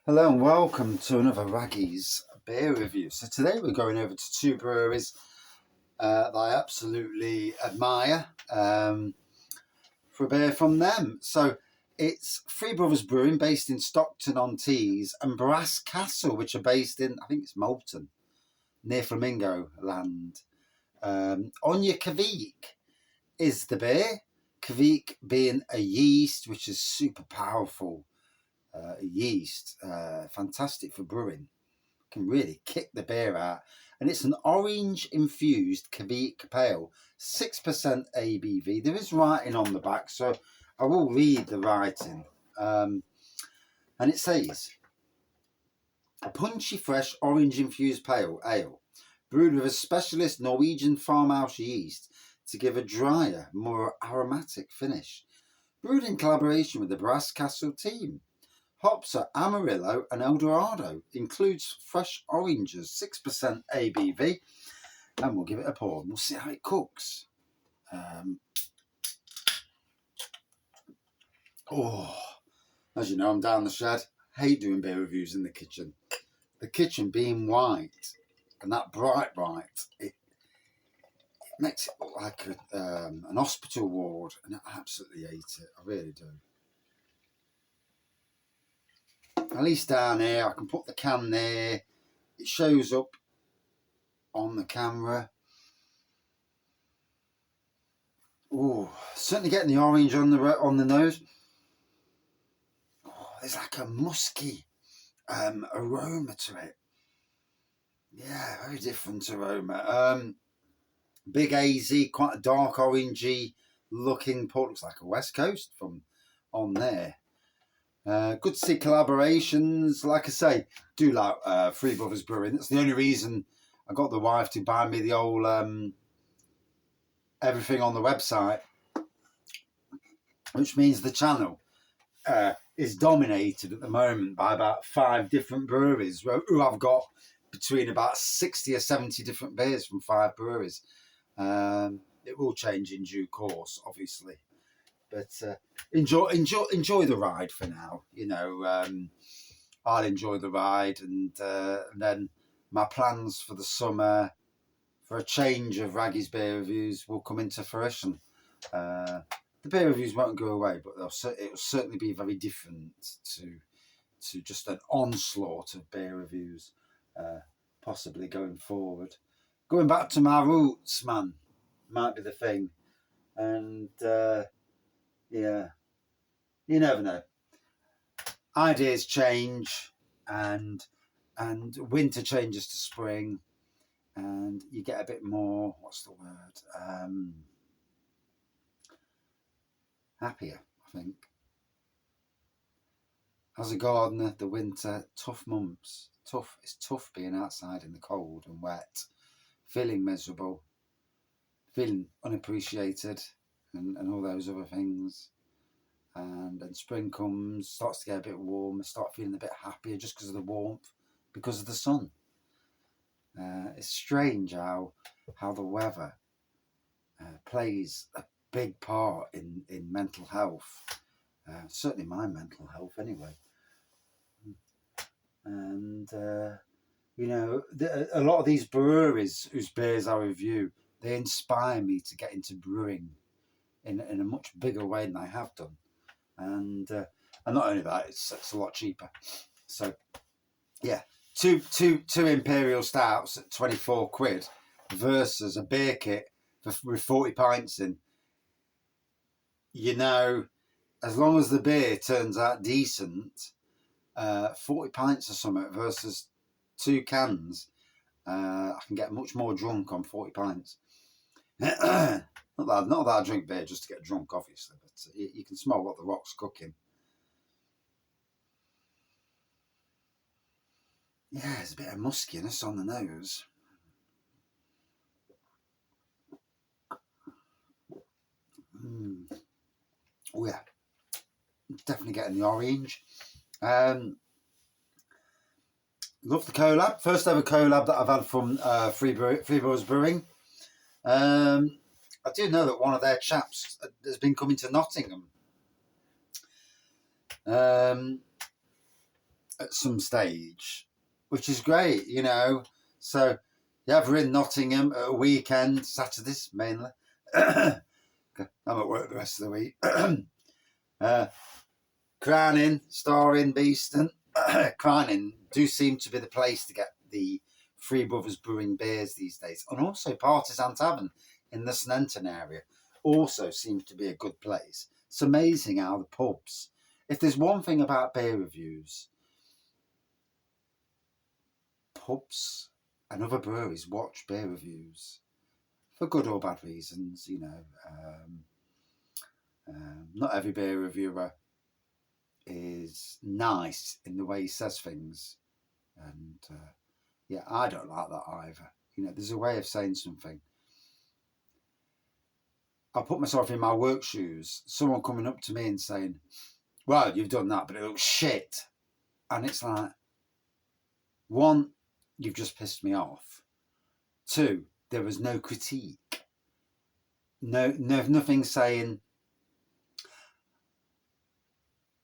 Hello and welcome to another Raggy's beer review. So today we're going over to two breweries that I absolutely admire for a beer from them. So it's Three Brothers Brewing, based in Stockton-on-Tees, and Brass Castle, which are based in, I think it's Malton, near Flamingo Land. On your Kveik is the beer. Kveik being a yeast, which is super powerful. Yeast, fantastic for brewing, can really kick the beer out. And it's an orange infused Kveik pale, 6% ABV. There is writing on the back, so I will read the writing. And it says, a punchy, fresh orange infused pale ale, brewed with a specialist Norwegian farmhouse yeast to give a drier, more aromatic finish. Brewed in collaboration with the Brass Castle team. Hops are Amarillo and Eldorado. Includes fresh oranges, 6% ABV. And we'll give it a pour and we'll see how it cooks. As you know, I'm down the shed. Hate doing beer reviews in the kitchen. The kitchen being white and that bright, it makes it look like an hospital ward. And I absolutely hate it. I really do. At least down here, I can put the can there. It shows up on the camera. Oh, certainly getting the orange on the nose. Oh, there's like a musky aroma to it. Yeah, very different aroma. Big hazy, quite a dark orangey looking port. Looks like a West Coast from on there. Good to see collaborations. Like I say, do like Three Brothers Brewing. That's the only reason I got the wife to buy me the old everything on the website, which means the channel is dominated at the moment by about 5 different breweries who I've got between about 60 or 70 different beers from 5 breweries. It will change in due course, obviously. But enjoy the ride for now. You know, I'll enjoy the ride, and then my plans for the summer for a change of Raggy's beer reviews will come into fruition. The beer reviews won't go away, but it will certainly be very different to just an onslaught of beer reviews, possibly going forward. Going back to my roots, man, might be the thing. And yeah, you never know. Ideas change, and winter changes to spring, and you get a bit more, what's the word? Happier, I think. As a gardener, the winter, tough months. It's tough being outside in the cold and wet, feeling miserable, feeling unappreciated, and all those other things. And then spring comes, starts to get a bit warmer, start feeling a bit happier just because of the warmth, because of the sun. It's strange how the weather plays a big part in mental health. Certainly my mental health anyway. And you know, a lot of these breweries whose beers I review, they inspire me to get into brewing in a much bigger way than I have done. And not only that, it's a lot cheaper. So yeah, two imperial stouts at 24 quid versus a beer kit with 40 pints in. You know, as long as the beer turns out decent, 40 pints or something versus 2 cans, I can get much more drunk on 40 pints. Not that I drink beer just to get drunk, obviously, but you can smell what the rock's cooking. Yeah, there's a bit of muskiness on the nose. Oh yeah, definitely getting the orange. Love the collab. First ever collab that I've had from Three Brothers Brewing. I do know that one of their chaps has been coming to Nottingham. at some stage, which is great, you know. So, yeah, we're in Nottingham at a weekend, Saturdays mainly. I'm at work the rest of the week. Crowning, starring Beeston. Crowning do seem to be the place to get the Three Brothers Brewing beers these days. And also Partisan Tavern in the Sneinton area also seems to be a good place. It's amazing how the pubs, if there's one thing about beer reviews, pubs and other breweries watch beer reviews for good or bad reasons, you know. Not every beer reviewer is nice in the way he says things. And yeah, I don't like that either. You know, there's a way of saying something. I'll put myself in my work shoes. Someone coming up to me and saying, well, you've done that, but it looks shit. And it's like, one, you've just pissed me off. Two, there was no critique. Nothing saying,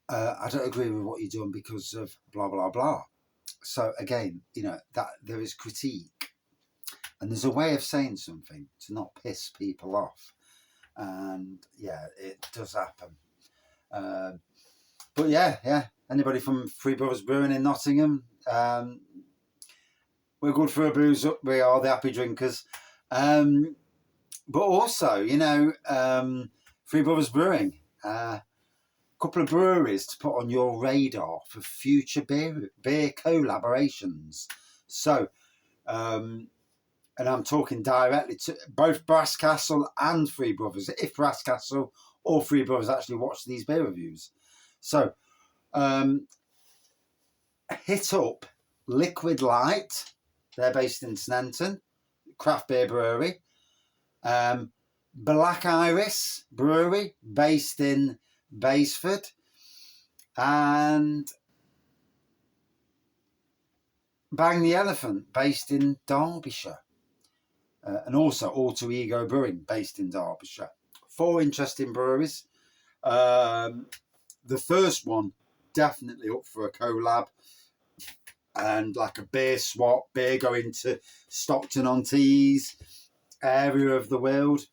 I don't agree with what you're doing because of blah, blah, blah. So again, you know, that there is critique. And there's a way of saying something to not piss people off. And yeah, it does happen. But yeah. Anybody from Three Brothers Brewing in Nottingham, we're good for a booze up. We are the happy drinkers. But also, you know, Three Brothers Brewing, a couple of breweries to put on your radar for future beer collaborations. So, and I'm talking directly to both Brasscastle and Three Brothers, if Brasscastle or Three Brothers actually watch these beer reviews. So, hit up Liquid Light. They're based in Sneinton, craft beer brewery. Black Iris Brewery, based in Basford. And Bang the Elephant, based in Derbyshire. And also Alter Ego Brewing, based in Derbyshire. 4 interesting breweries. The first one, definitely up for a collab. And like a beer swap, beer going to Stockton-on-Tees area of the world.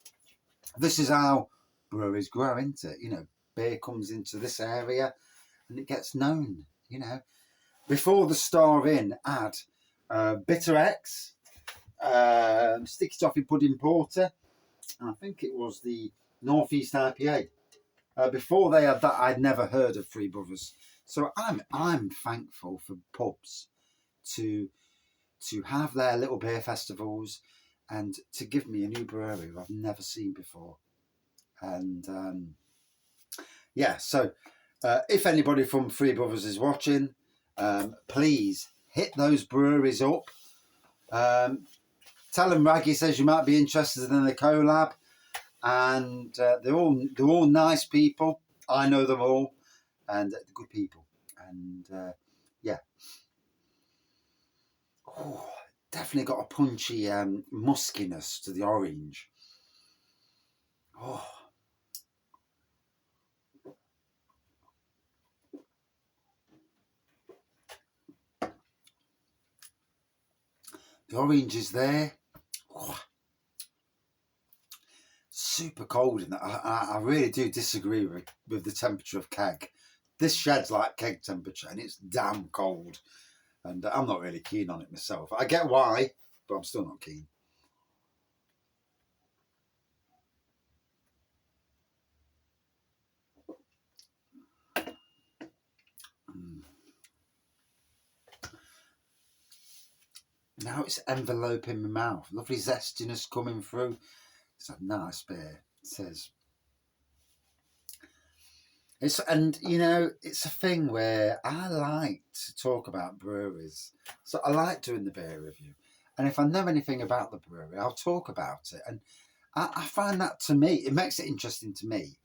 This is how breweries grow, isn't it? You know, beer comes into this area and it gets known, you know. Before the Star Inn, add Bitter X, Sticky Toffee Pudding Porter, and I think it was the Northeast IPA. Before they had that, I'd never heard of Three Brothers. So I'm thankful for pubs to have their little beer festivals and to give me a new brewery I've never seen before. And yeah, so if anybody from Three Brothers is watching, please hit those breweries up. Tell them Raggy says you might be interested in the collab, and they're all nice people. I know them all, and they're good people. And yeah, definitely got a punchy muskiness to the orange. Oh. The orange is there. Oh. Super cold in that. I really do disagree with the temperature of keg. This shed's like keg temperature and it's damn cold. And I'm not really keen on it myself. I get why, but I'm still not keen. Now it's enveloping my mouth. Lovely zestiness coming through. It's a nice beer. It says. And you know, it's a thing where I like to talk about breweries. So I like doing the beer review. And if I know anything about the brewery, I'll talk about it. And I find that, to me, it makes it interesting to me.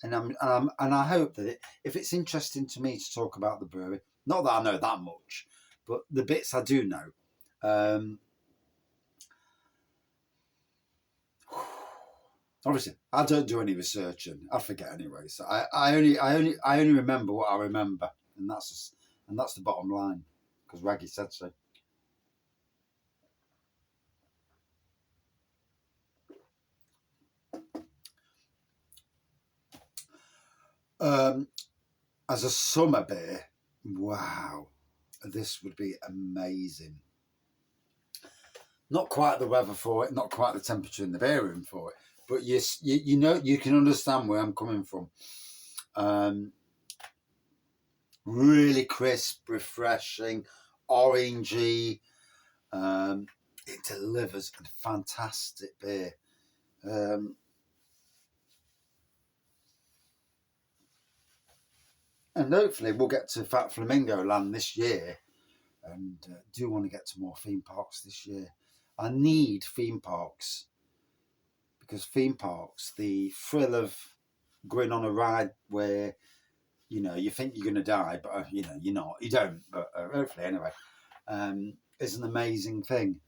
And I hope that if it's interesting to me to talk about the brewery, not that I know that much, but the bits I do know, obviously I don't do any researching. I forget anyway. So I only remember what I remember, and that's And that's the bottom line, because Raggy said so. As a summer beer, wow, this would be amazing. Not quite the weather for it, not quite the temperature in the beer room for it, but you know, you can understand where I'm coming from. Really crisp, refreshing, orangey. It delivers a fantastic beer. And hopefully we'll get to Fat Flamingo Land this year, and do want to get to more theme parks this year. I need theme parks, because theme parks, the thrill of going on a ride where, you know, you think you're going to die, but you know, you're not, you don't, but hopefully anyway, is an amazing thing.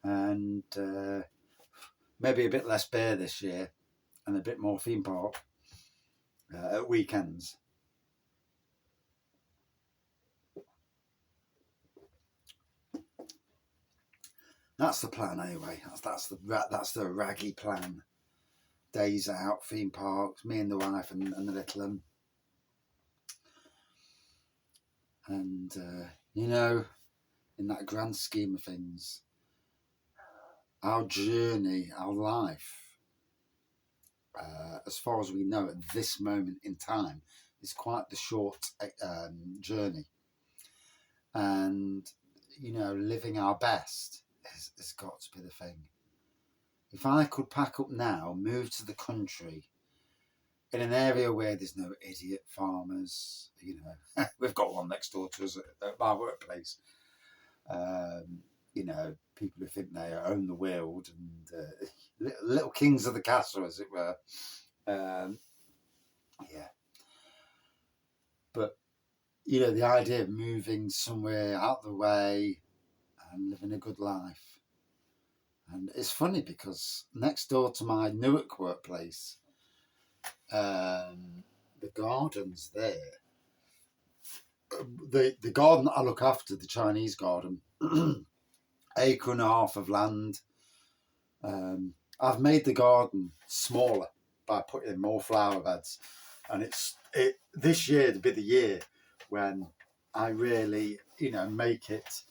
And maybe a bit less beer this year and a bit more theme park at weekends. That's the plan anyway. That's the Raggy plan. Days out, theme parks, me and the wife and the little one. And you know, in that grand scheme of things, our journey, our life, as far as we know at this moment in time, is quite the short journey. And you know, living our best has got to be the thing. If I could pack up now, move to the country, in an area where there's no idiot farmers, you know, we've got one next door to us at our workplace. You know, people who think they own the world, and little kings of the castle, as it were. Yeah. But, you know, the idea of moving somewhere out of the way and living a good life. And it's funny because next door to my Newark workplace, the gardens there, the garden I look after, the Chinese garden, acre and a half of land. I've made the garden smaller by putting in more flower beds, and this year to be the year when I really, you know, make it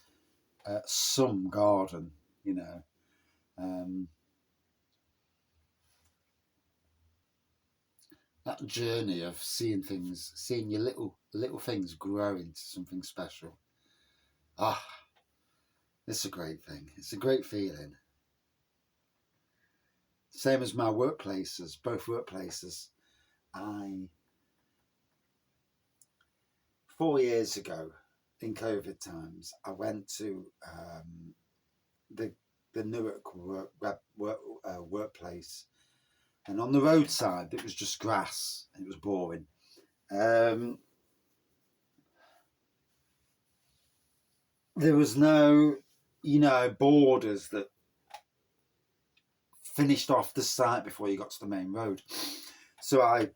some garden, you know. That journey of seeing things, seeing your little things grow into something special. It's a great thing. It's a great feeling. Same as my workplaces, both workplaces. 4 years ago, in COVID times, I went to the Newark workplace, and on the roadside it was just grass. It was boring. There was no, you know, borders that finished off the site before you got to the main road. So I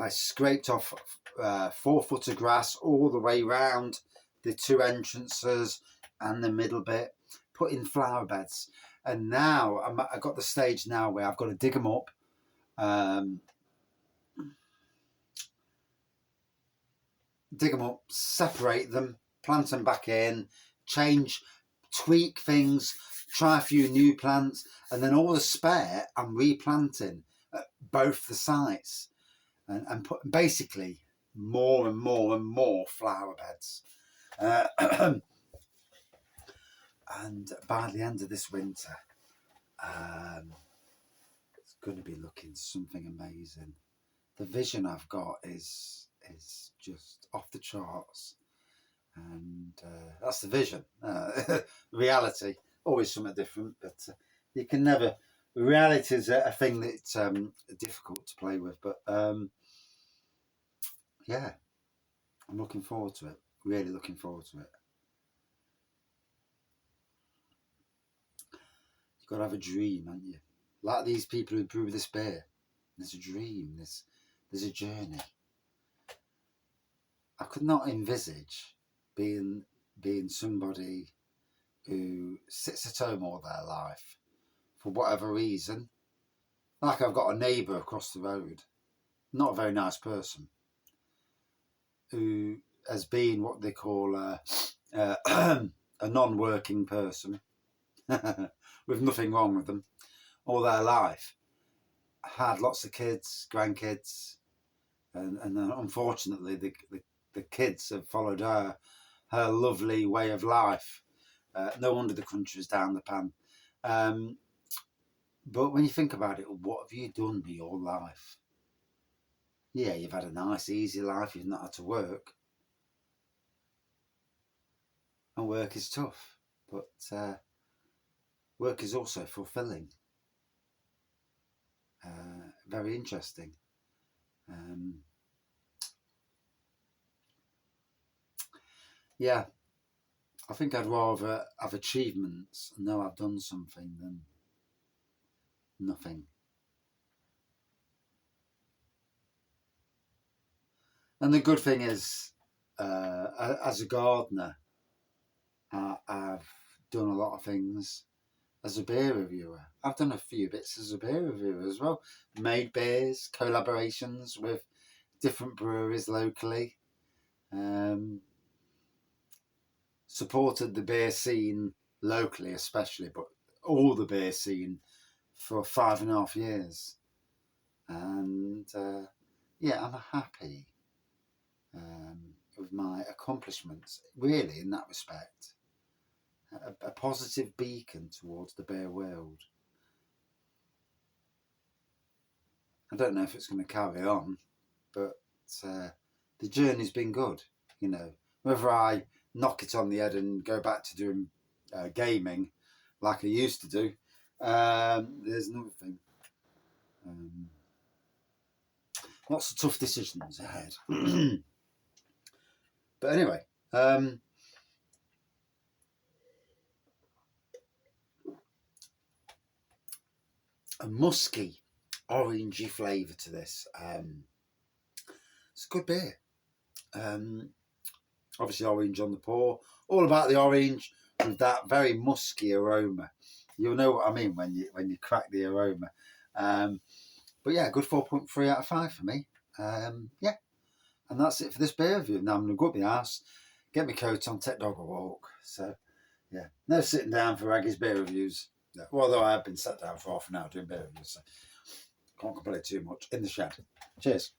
scraped off 4 foot of grass all the way round the 2 entrances and the middle bit, put in flower beds. And now I've got the stage now where I've got to dig them up, separate them, plant them back in, tweak things, try a few new plants, and then all the spare I'm replanting at both the sites, and put basically more and more and more flower beds. And by the end of this winter, it's going to be looking something amazing. The vision I've got is just off the charts, and that's the vision. Reality, always something different, but you can never. Reality is a thing that's difficult to play with, but yeah, I'm looking forward to it. Really looking forward to it. You've got to have a dream, haven't you? Like these people who brew this beer. There's a dream. There's a journey. I could not envisage being somebody who sits at home all their life for whatever reason. Like I've got a neighbour across the road, not a very nice person, who has been what they call a non-working person with nothing wrong with them all their life. Had lots of kids, grandkids, and unfortunately the kids have followed her lovely way of life. No wonder the country's down the pan. But when you think about it, what have you done with your life? Yeah, you've had a nice, easy life. You've not had to work. And work is tough. But work is also fulfilling. Very interesting. Yeah, I think I'd rather have achievements and know I've done something than nothing. And the good thing is, as a gardener, I've done a lot of things as a beer reviewer. I've done a few bits as a beer reviewer as well. Made beers, collaborations with different breweries locally. Supported the beer scene locally especially, but all the beer scene for 5.5 years. And yeah, I'm happy with my accomplishments, really, in that respect. A positive beacon towards the beer world. I don't know if it's going to carry on, but the journey's been good. You know, whether I knock it on the head and go back to doing gaming like I used to do, there's another thing. Lots of tough decisions ahead. But anyway, a musky, orangey flavour to this. It's a good beer. Obviously orange on the pour. All about the orange with that very musky aroma. You'll know what I mean when you crack the aroma. But yeah, good 4.3 out of 5 for me. Yeah, and that's it for this beer review. Now I'm going to go up the house, get my coat on, take dog a walk. So yeah, no sitting down for Raggy's beer reviews. No, although I have been sat down for half an hour doing beer reviews, so can't complain too much in the shed. Cheers.